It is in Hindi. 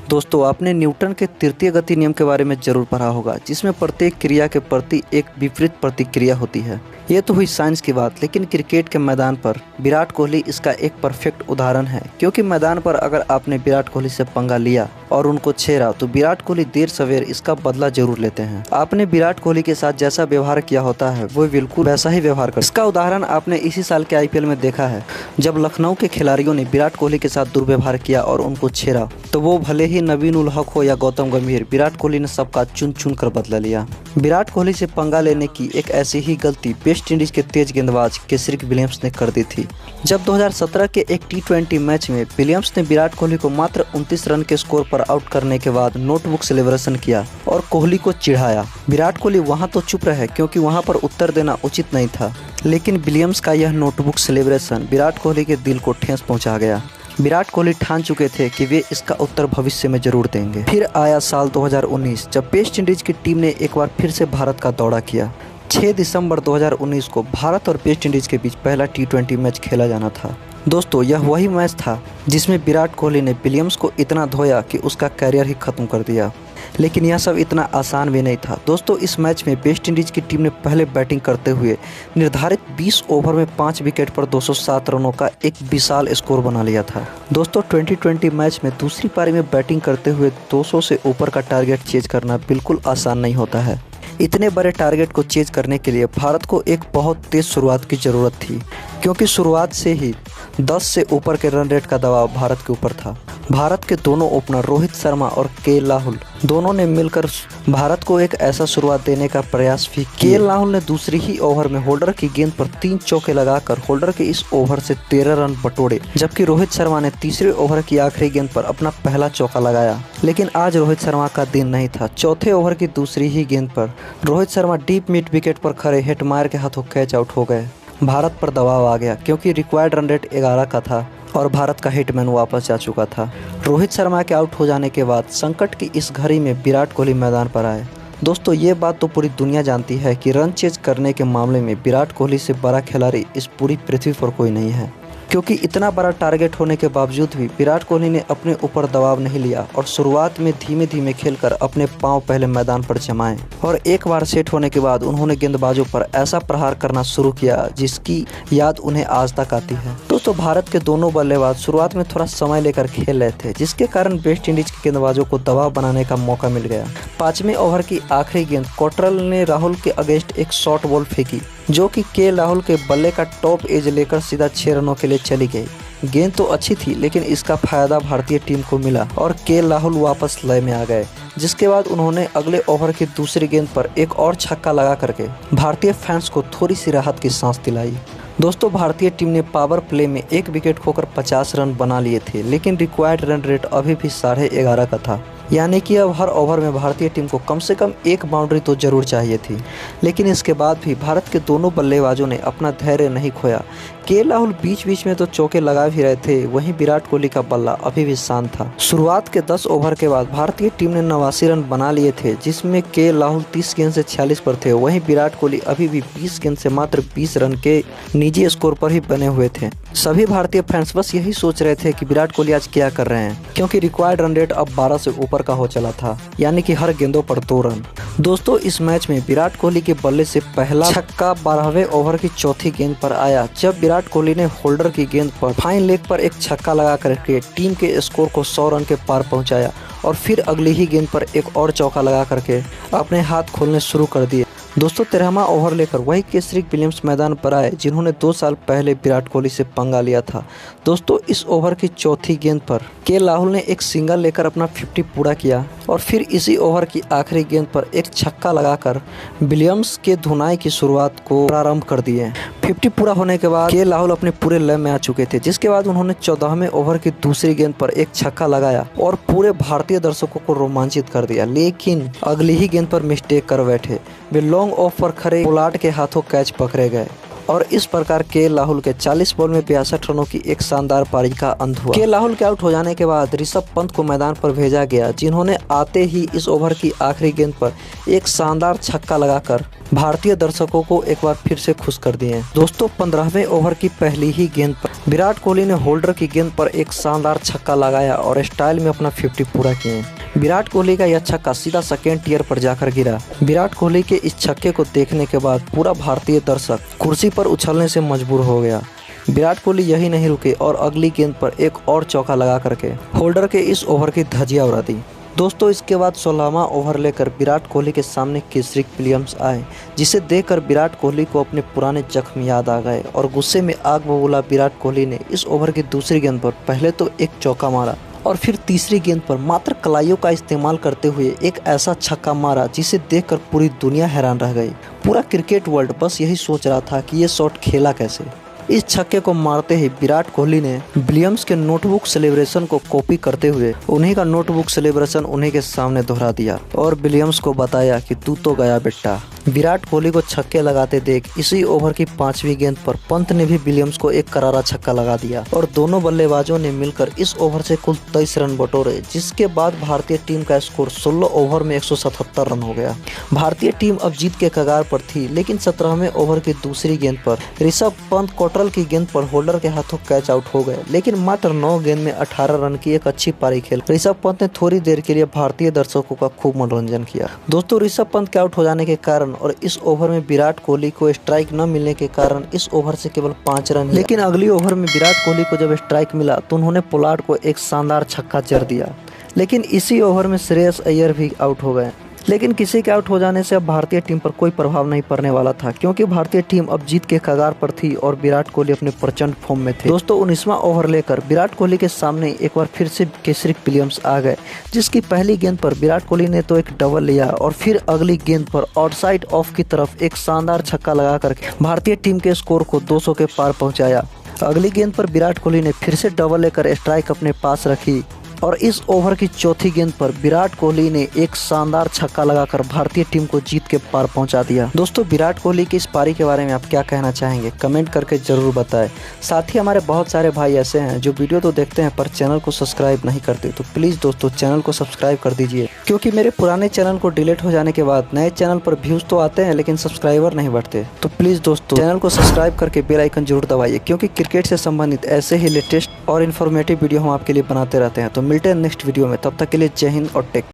दोस्तों, आपने न्यूटन के तृतीय गति नियम के बारे में जरूर पढ़ा होगा, जिसमें प्रत्येक क्रिया के प्रति एक विपरीत प्रतिक्रिया होती है। ये तो हुई साइंस की बात, लेकिन क्रिकेट के मैदान पर विराट कोहली इसका एक परफेक्ट उदाहरण है। क्योंकि मैदान पर अगर आपने विराट कोहली से पंगा लिया और उनको छेड़ा तो विराट कोहली देर सवेर इसका बदला जरूर लेते हैं। आपने विराट कोहली के साथ जैसा व्यवहार किया होता है वो बिल्कुल वैसा ही व्यवहार कर। इसका उदाहरण आपने इसी साल के आईपीएल में देखा है, जब लखनऊ के खिलाड़ियों ने विराट कोहली के साथ दुर्व्यवहार किया और उनको छेड़ा, तो वो भले ही नवीन उल हक हो या गौतम गंभीर, विराट कोहली ने सबका चुन चुन कर बदला लिया। विराट कोहली से पंगा लेने की एक ऐसी ही गलती वेस्ट इंडीज के तेज गेंदबाज केसरिक विलियम्स ने कर दी थी। जब 2017 के एक टी20 मैच में विलियम्स ने विराट कोहली को मात्र 29 रन के स्कोर पर आउट करने के बाद नोटबुक सेलिब्रेशन किया और कोहली को चिढ़ाया। विराट कोहली वहां तो चुप रहे क्योंकि वहां पर उत्तर देना उचित नहीं था, लेकिन विलियम्स का यह नोटबुक सेलिब्रेशन विराट कोहली के दिल को ठेस पहुंचा गया। विराट कोहली ठान चुके थे कि वे इसका उत्तर भविष्य में जरूर देंगे। फिर आया साल 2019, जब वेस्ट इंडीज की टीम ने एक बार फिर से भारत का दौरा किया। 6 दिसंबर 2019 को भारत और वेस्ट इंडीज के बीच पहला टी20 मैच खेला जाना था। दोस्तों, यह वही मैच था जिसमें विराट कोहली ने विलियम्स को इतना धोया कि उसका करियर ही खत्म कर दिया। लेकिन यह सब इतना आसान भी नहीं था। दोस्तों, इस मैच में वेस्ट इंडीज की टीम ने पहले बैटिंग करते हुए निर्धारित 20 ओवर में 5 विकेट पर 207 रनों का एक विशाल स्कोर बना लिया था। दोस्तों, 2020 मैच में दूसरी पारी में बैटिंग करते हुए 200 से ऊपर का टारगेट चेज करना बिल्कुल आसान नहीं होता है। इतने बड़े टारगेट को चेज करने के लिए भारत को एक बहुत तेज शुरुआत की ज़रूरत थी, क्योंकि शुरुआत से ही 10 से ऊपर के रन रेट का दबाव भारत के ऊपर था। भारत के दोनों ओपनर रोहित शर्मा और के राहुल दोनों ने मिलकर भारत को एक ऐसा शुरुआत देने का प्रयास भी किया। के राहुल ने दूसरी ही ओवर में होल्डर की गेंद पर 3 चौके लगाकर होल्डर के इस ओवर से 13 रन बटोरे, जबकि रोहित शर्मा ने तीसरे ओवर की आखिरी गेंद पर अपना पहला चौका लगाया। लेकिन आज रोहित शर्मा का दिन नहीं था। चौथे ओवर की दूसरी ही गेंद पर Rohit Sharma deep mid wicket पर खड़े हेटमायर के हाथों कैच आउट हो गए। भारत पर दबाव आ गया क्योंकि रिक्वायर्ड रन रेट 11 का था और भारत का हिटमैन वापस जा चुका था। रोहित शर्मा के आउट हो जाने के बाद संकट की इस घड़ी में विराट कोहली मैदान पर आए। दोस्तों, ये बात तो पूरी दुनिया जानती है कि रन चेज करने के मामले में विराट कोहली से बड़ा खिलाड़ी इस पूरी पृथ्वी पर कोई नहीं है। क्योंकि इतना बड़ा टारगेट होने के बावजूद भी विराट कोहली ने अपने ऊपर दबाव नहीं लिया और शुरुआत में धीमे धीमे खेलकर अपने पांव पहले मैदान पर जमाए और एक बार सेट होने के बाद उन्होंने गेंदबाजों पर ऐसा प्रहार करना शुरू किया जिसकी याद उन्हें आज तक आती है। दोस्तों, भारत के दोनों बल्लेबाज शुरुआत में थोड़ा समय लेकर खेल रहे थे, जिसके कारण वेस्ट इंडीज के गेंदबाजों को दबाव बनाने का मौका मिल गया। 5वें ओवर की आखिरी गेंद कोटरल ने राहुल के अगेंस्ट एक शॉर्ट बॉल फेंकी, जो कि के राहुल के बल्ले का टॉप एज लेकर सीधा 6 रनों के लिए चली गई। गेंद तो अच्छी थी, लेकिन इसका फायदा भारतीय टीम को मिला और के राहुल वापस लय में आ गए, जिसके बाद उन्होंने अगले ओवर की दूसरी गेंद पर एक और छक्का लगा करके भारतीय फैंस को थोड़ी सी राहत की सांस दिलाई। दोस्तों, भारतीय टीम ने पावर प्ले में 1 विकेट खोकर 50 रन बना लिए थे, लेकिन रिक्वायर्ड रन रेट अभी भी 11.5 का था। यानी कि अब हर ओवर में भारतीय टीम को कम से कम एक बाउंड्री तो जरूर चाहिए थी। लेकिन इसके बाद भी भारत के दोनों बल्लेबाजों ने अपना धैर्य नहीं खोया। के राहुल बीच बीच में तो चौके लगा भी रहे थे, वहीं विराट कोहली का बल्ला अभी भी शांत था। शुरुआत के 10 ओवर के बाद भारतीय टीम ने 89 रन बना लिए थे, जिसमें के राहुल 30 गेंद से 46 पर थे। वहीं विराट कोहली अभी भी 20 गेंद से मात्र 20 रन के निजी स्कोर पर ही बने हुए थे। सभी भारतीय फैंस बस यही सोच रहे थे कि विराट कोहली आज क्या कर रहे हैं, क्योंकि रिक्वायर्ड रन रेट अब 12 से ऊपर का हो चला था, यानी कि हर गेंदों पर 2 रन। दोस्तों, इस मैच में विराट कोहली के बल्ले से पहला छक्का 12वें ओवर की चौथी गेंद पर आया, जब विराट कोहली ने होल्डर की गेंद पर फाइन लेग पर एक छक्का लगा करके टीम के स्कोर को 100 रन के पार पहुंचाया और फिर अगली ही गेंद पर एक और चौका लगा करके अपने हाथ खोलने शुरू कर दिए। दोस्तों, 13वां ओवर लेकर वही केसरिक विलियम्स मैदान पर आए जिन्होंने 2 साल पहले विराट कोहली से पंगा लिया था। दोस्तों, इस ओवर की चौथी गेंद पर के राहुल ने एक सिंगल लेकर अपना 50 पूरा किया और फिर इसी ओवर की आखिरी गेंद पर एक छक्का लगाकर विलियम्स के धुनाई की शुरुआत को प्रारंभ कर दिए। 50 पूरा होने के बाद के राहुल अपने पूरे लय में आ चुके थे, जिसके बाद उन्होंने 14वें ओवर की दूसरी गेंद पर एक छक्का लगाया और पूरे भारतीय दर्शकों को रोमांचित कर दिया। लेकिन अगली ही गेंद पर मिस्टेक कर बैठे। वे लॉन्ग ऑफ पर खड़े पोलार्ड के हाथों कैच पकड़े गए और इस प्रकार के राहुल के 40 बॉल में 62 रनों की एक शानदार पारी का अंत हुआ। के राहुल के आउट हो जाने के बाद ऋषभ पंत को मैदान पर भेजा गया, जिन्होंने आते ही इस ओवर की आखिरी गेंद पर एक शानदार छक्का लगाकर भारतीय दर्शकों को एक बार फिर से खुश कर दिए। दोस्तों 15वें ओवर की पहली ही गेंद पर विराट कोहली ने होल्डर की गेंद पर एक शानदार छक्का लगाया और स्टाइल में अपना 50 पूरा किए। विराट कोहली का यह छक्का सीधा सेकेंड टियर पर जाकर गिरा। विराट कोहली के इस छक्के को देखने के बाद पूरा भारतीय दर्शक कुर्सी पर उछलने से मजबूर हो गया। विराट कोहली यही नहीं रुके और अगली गेंद पर एक और चौका लगा करके होल्डर के इस ओवर की धज्जियां उड़ा दी। दोस्तों इसके बाद 16वां ओवर लेकर विराट कोहली के सामने केसरी विलियम्स आए, जिसे देखकर विराट कोहली को अपने पुराने जख्म याद आ गए और गुस्से में आग बबूला विराट कोहली ने इस ओवर की दूसरी गेंद पर पहले तो एक चौका मारा और फिर तीसरी गेंद पर मात्र कलाइयों का इस्तेमाल करते हुए एक ऐसा छक्का मारा जिसे देखकर पूरी दुनिया हैरान रह गई। पूरा क्रिकेट वर्ल्ड बस यही सोच रहा था कि ये शॉट खेला कैसे। इस छक्के को मारते ही विराट कोहली ने विलियम्स के नोटबुक सेलिब्रेशन को कॉपी करते हुए उन्हीं का नोटबुक सेलिब्रेशन उन्हीं के सामने दोहरा दिया और विलियम्स को बताया कि तू तो गया बेटा। विराट कोहली को छक्के लगाते देख इसी ओवर की 5वीं गेंद पर पंत ने भी विलियम्स को एक करारा छक्का लगा दिया और दोनों बल्लेबाजों ने मिलकर इस ओवर से कुल 23 रन बटोरे, जिसके बाद भारतीय टीम का स्कोर 16 ओवर में 177 रन हो गया। भारतीय टीम अब जीत के कगार पर थी, लेकिन 17वें ओवर की दूसरी गेंद पर ऋषभ पंत कोटरल की गेंद पर होल्डर के हाथों कैच आउट हो गए, लेकिन मात्र 9 गेंद में 18 रन की एक अच्छी पारी खेल ऋषभ पंत ने थोड़ी देर के लिए भारतीय दर्शकों का खूब मनोरंजन किया। दोस्तों ऋषभ पंत के आउट हो जाने के कारण और इस ओवर में विराट कोहली को स्ट्राइक न मिलने के कारण इस ओवर से केवल 5 रन, लेकिन अगली ओवर में विराट कोहली को जब स्ट्राइक मिला तो उन्होंने पोलार्ड को एक शानदार छक्का जड़ दिया, लेकिन इसी ओवर में श्रेयस अय्यर भी आउट हो गए। लेकिन किसी के आउट हो जाने से अब भारतीय टीम पर कोई प्रभाव नहीं पड़ने वाला था, क्योंकि भारतीय टीम अब जीत के कगार पर थी और विराट कोहली अपने प्रचंड फॉर्म में थे। दोस्तों 19वां ओवर लेकर विराट कोहली के सामने एक बार फिर से केसरी विलियम्स आ गए, जिसकी पहली गेंद पर विराट कोहली ने तो एक डबल लिया और फिर अगली गेंद पर आउटसाइड ऑफ की तरफ एक शानदार छक्का लगा करके भारतीय टीम के स्कोर को 200 के पार पहुँचाया। अगली गेंद पर विराट कोहली ने फिर से डबल लेकर स्ट्राइक अपने पास रखी और इस ओवर की चौथी गेंद पर विराट कोहली ने एक शानदार छक्का लगाकर भारतीय टीम को जीत के पार पहुंचा दिया। दोस्तों विराट कोहली की इस पारी के बारे में आप क्या कहना चाहेंगे, कमेंट करके जरूर बताएं। साथ ही हमारे बहुत सारे भाई ऐसे हैं जो वीडियो तो देखते हैं पर चैनल को सब्सक्राइब नहीं करते, तो प्लीज़ दोस्तों चैनल को सब्सक्राइब कर दीजिए, क्योंकि मेरे पुराने चैनल को डिलीट हो जाने के बाद नए चैनल पर व्यूज़ तो आते हैं लेकिन सब्सक्राइबर नहीं बढ़ते। तो प्लीज़ दोस्तों चैनल को सब्सक्राइब करके बेल आइकन जरूर दबाइए, क्योंकि क्रिकेट से संबंधित ऐसे ही लेटेस्ट और इन्फॉर्मेटिव वीडियो हम आपके लिए बनाते रहते हैं। तो मिलते हैं नेक्स्ट वीडियो में, तब तक के लिए जय हिंद और टेक।